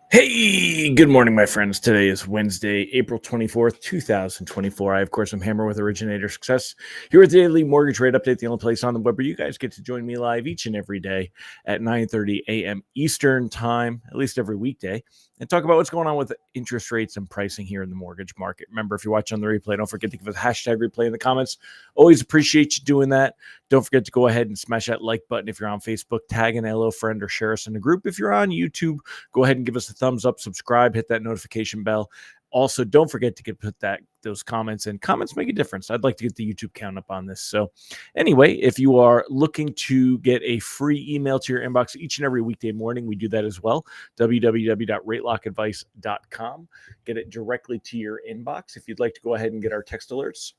Hey, good morning, my friends. Today is Wednesday, April 24th, 2024. I, of course, am Hammer with Originator Success here with the Daily Mortgage Rate Update, the only place on the web where you guys get to join me live each and every day at 9:30 a.m. Eastern Time, at least every weekday, and talk about what's going on with interest rates and pricing here in the mortgage market. Remember, if you're watching on the replay, don't forget to give us a hashtag replay in the comments. Always appreciate you doing that. Don't forget to go ahead and smash that like button if you're on Facebook, tag an LO friend or share us in the group. If you're on YouTube, go ahead and give us a thumbs up, subscribe, hit that notification bell. Also, don't forget to put those comments in. Comments make a difference. I'd like to get the YouTube count up on this. So anyway, if you are looking to get a free email to your inbox each and every weekday morning, we do that as well. www.ratelockadvice.com. Get it directly to your inbox. If you'd like to go ahead and get our text alerts,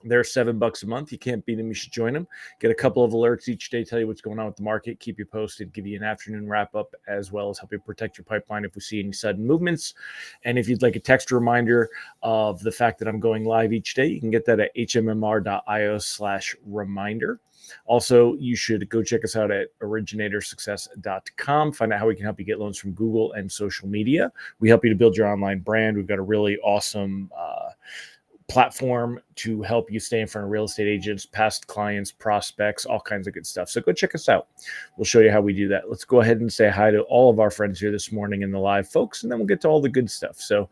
they're $7 a month. You can't beat them. You should join them. Get a couple of alerts each day, tell you what's going on with the market, keep you posted, give you an afternoon wrap up, as well as help you protect your pipeline if we see any sudden movements. And if you'd like a text reminder of the fact that I'm going live each day, you can get that at hmmr.io/reminder. Also, you should go check us out at originatorssuccess.com. Find out how we can help you get loans from Google and social media. We help you to build your online brand. We've got a really awesome platform to help you stay in front of real estate agents, past clients, prospects, all kinds of good stuff. So go check us out. We'll show you how we do that. Let's go ahead and say hi to all of our friends here this morning in the live, folks, and then we'll get to all the good stuff. So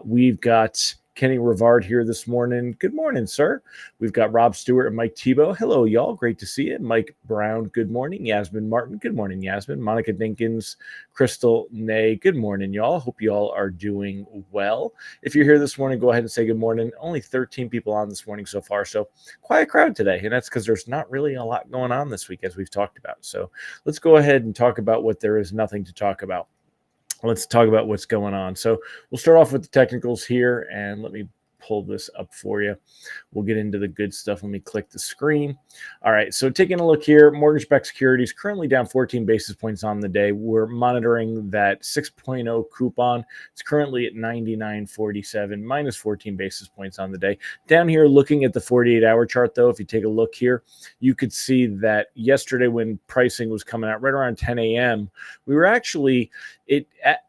we've got Kenny Rivard here this morning. Good morning, sir. We've got Rob Stewart and Mike Tebow. Hello, y'all. Great to see you. Mike Brown, good morning. Yasmin Martin, good morning, Yasmin. Monica Dinkins, Crystal Nay, good morning, y'all. Hope y'all are doing well. If you're here this morning, go ahead and say good morning. Only 13 people on this morning so far, so quiet crowd today, and that's because there's not really a lot going on this week, as we've talked about. So let's go ahead and talk about what there is nothing to talk about. Let's talk about what's going on. So we'll start off with the technicals here, and let me pull this up for you. We'll get into the good stuff. Let me click the screen. All right, so taking a look here, mortgage-backed securities currently down 14 basis points on the day. We're monitoring that 6.0 coupon. It's currently at 99.47, minus 14 basis points on the day. Down here, looking at the 48-hour chart, though, if you take a look here, you could see that yesterday when pricing was coming out right around 10 a.m., we were actually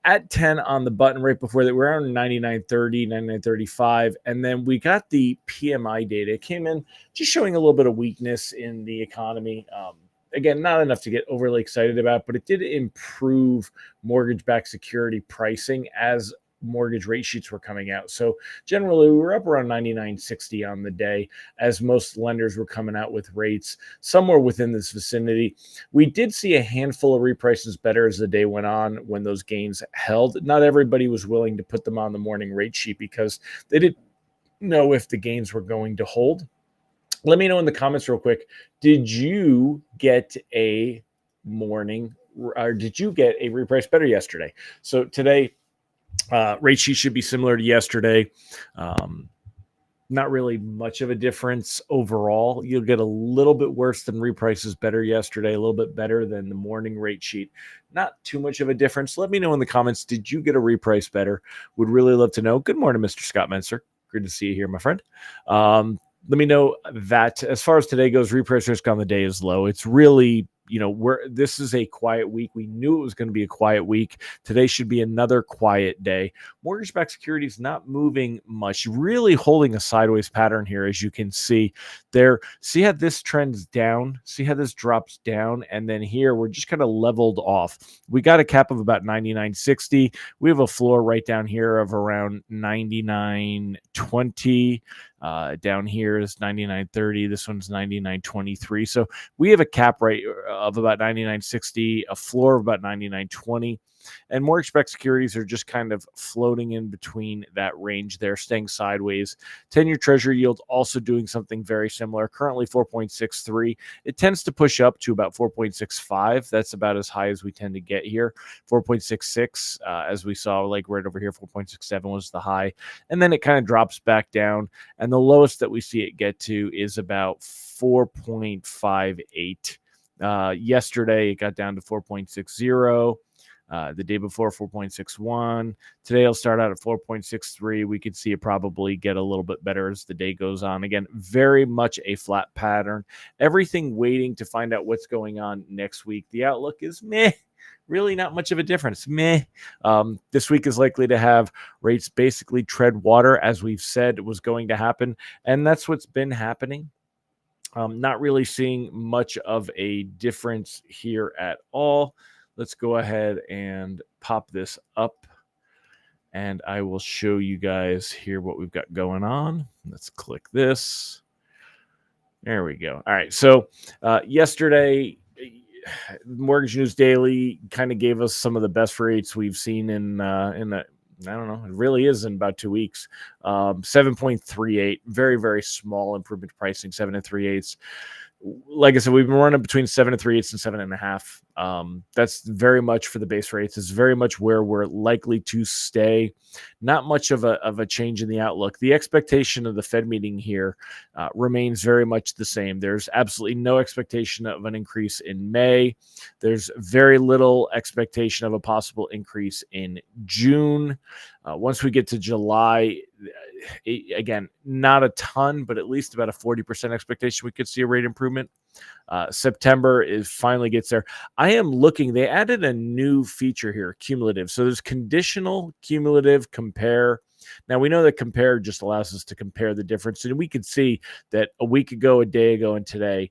at 10 on the button right before that. We're around 99.30, 99.35, and then we got the PMI data. It came in just showing a little bit of weakness in the economy. Again, not enough to get overly excited about, but it did improve mortgage-backed security pricing as mortgage rate sheets were coming out. So generally, we were up around 99.60 on the day as most lenders were coming out with rates somewhere within this vicinity. We did see a handful of reprices better as the day went on when those gains held. Not everybody was willing to put them on the morning rate sheet because they didn't know if the gains were going to hold. Let me know in the comments real quick. Did you get a morning or did you get a reprice better yesterday? So today, rate sheet should be similar to yesterday. Not really much of a difference overall. You'll get a little bit worse than reprices better yesterday, a little bit better than the morning rate sheet. Not too much of a difference. Let me know in the comments, did you get a reprice better? Would really love to know. Good morning, Mr. Scott Menser. Good to see you here, my friend. Let me know that as far as today goes, reprice risk on the day is low. It's really, this is a quiet week. We knew it was going to be a quiet week. Today should be another quiet day. Mortgage-backed securities not moving much, really holding a sideways pattern here, as you can see there. See how this trends down? See how this drops down? And then here, we're just kind of leveled off. We got a cap of about 99.60. We have a floor right down here of around 99.20. Down here is 99.30. This one's 99.23. So we have a cap rate of about 99.60, a floor of about 99.20. And mortgage-backed securities are just kind of floating in between that range there, staying sideways. 10-year treasury yield also doing something very similar, currently 4.63. It tends to push up to about 4.65. That's about as high as we tend to get here. 4.66, as we saw, like right over here, 4.67 was the high. And then it kind of drops back down. And the lowest that we see it get to is about 4.58. Yesterday, it got down to 4.60. The day before, 4.61. Today, it'll start out at 4.63. We could see it probably get a little bit better as the day goes on. Again, very much a flat pattern. Everything waiting to find out what's going on next week. The outlook is meh. Really not much of a difference. Meh. This week is likely to have rates basically tread water, as we've said was going to happen. And that's what's been happening. Not really seeing much of a difference here at all. Let's go ahead and pop this up, and I will show you guys here what we've got going on. Let's click this. There we go. All right. So yesterday, Mortgage News Daily kind of gave us some of the best rates we've seen in the, I don't know, it really is in about 2 weeks. 7.38, very, very small improvement to pricing, 7 3/8. Like I said, we've been running between 7 3/8 and 7.5. That's very much for the base rates. It's very much where we're likely to stay. Not much of a change in the outlook. The expectation of the Fed meeting here remains very much the same. There's absolutely no expectation of an increase in May. There's very little expectation of a possible increase in June. Once we get to July, again, not a ton, but at least about a 40% expectation we could see a rate improvement. September finally gets there. I am looking, they added a new feature here, cumulative. So there's conditional, cumulative, compare. Now we know that compare just allows us to compare the difference. And we could see that a week ago, a day ago, and today,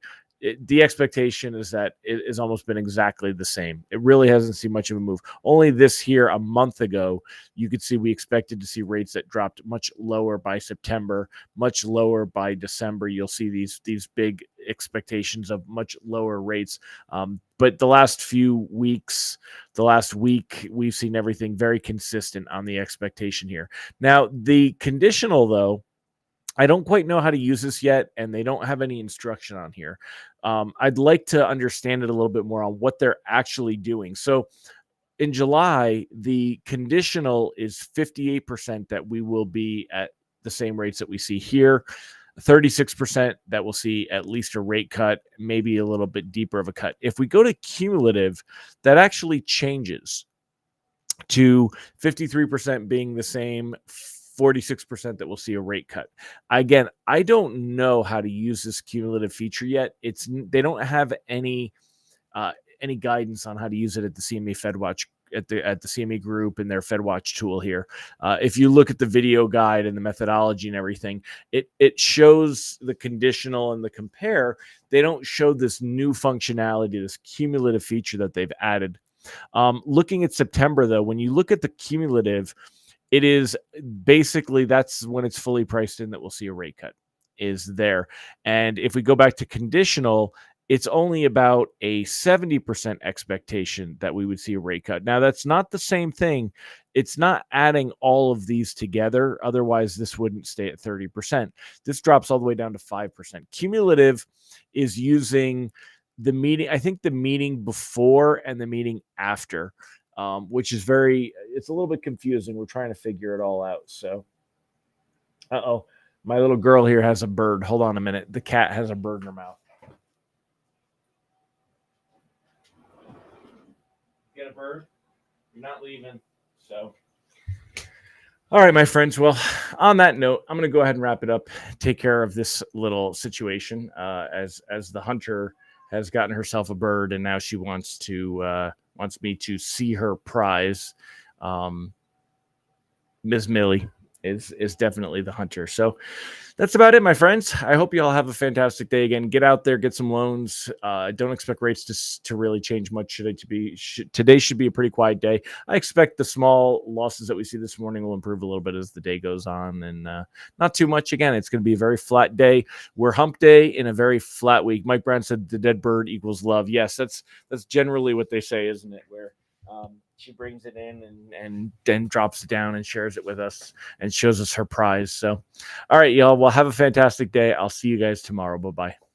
the expectation is that it has almost been exactly the same. It really hasn't seen much of a move. Only this here, a month ago, you could see we expected to see rates that dropped much lower by September, much lower by December. You'll see these big expectations of much lower rates. But the last few weeks, the last week, we've seen everything very consistent on the expectation here. Now, the conditional, though, I don't quite know how to use this yet, and they don't have any instruction on here. I'd like to understand it a little bit more on what they're actually doing. So in July, the conditional is 58% that we will be at the same rates that we see here. 36% that we'll see at least a rate cut, maybe a little bit deeper of a cut. If we go to cumulative, that actually changes to 53% being the same, 46% that we'll see a rate cut. Again, I don't know how to use this cumulative feature yet. They don't have any guidance on how to use it at the CME FedWatch at the CME group and their FedWatch tool here. If you look at the video guide and the methodology and everything, it shows the conditional and the compare. They don't show this new functionality, this cumulative feature that they've added. Looking at September, though, when you look at the cumulative, it is basically that's when it's fully priced in that we'll see a rate cut is there. And if we go back to conditional, it's only about a 70% expectation that we would see a rate cut. Now, that's not the same thing. It's not adding all of these together. Otherwise, this wouldn't stay at 30%. This drops all the way down to 5%. Cumulative is using the meeting, I think the meeting before and the meeting after. Which is it's a little bit confusing. We're trying to figure it all out. So, my little girl here has a bird. Hold on a minute. The cat has a bird in her mouth. Get a bird? You're not leaving. So, all right, my friends. Well, on that note, I'm going to go ahead and wrap it up. Take care of this little situation as the hunter has gotten herself a bird, and now she wants me to see her prize. Ms. Millie is definitely the hunter. So that's about it, my friends. I hope you all have a fantastic day. Again, get out there, get some loans. Don't expect rates to really change much. Today should be a pretty quiet day. I expect the small losses that we see this morning will improve a little bit as the day goes on, and not too much. Again, it's going to be a very flat day. We're hump day in a very flat week. Mike Brown said the dead bird equals love. Yes, that's generally what they say, isn't it? Where she brings it in and then drops it down and shares it with us and shows us her prize. So, all right, y'all. Well, have a fantastic day. I'll see you guys tomorrow. Bye bye.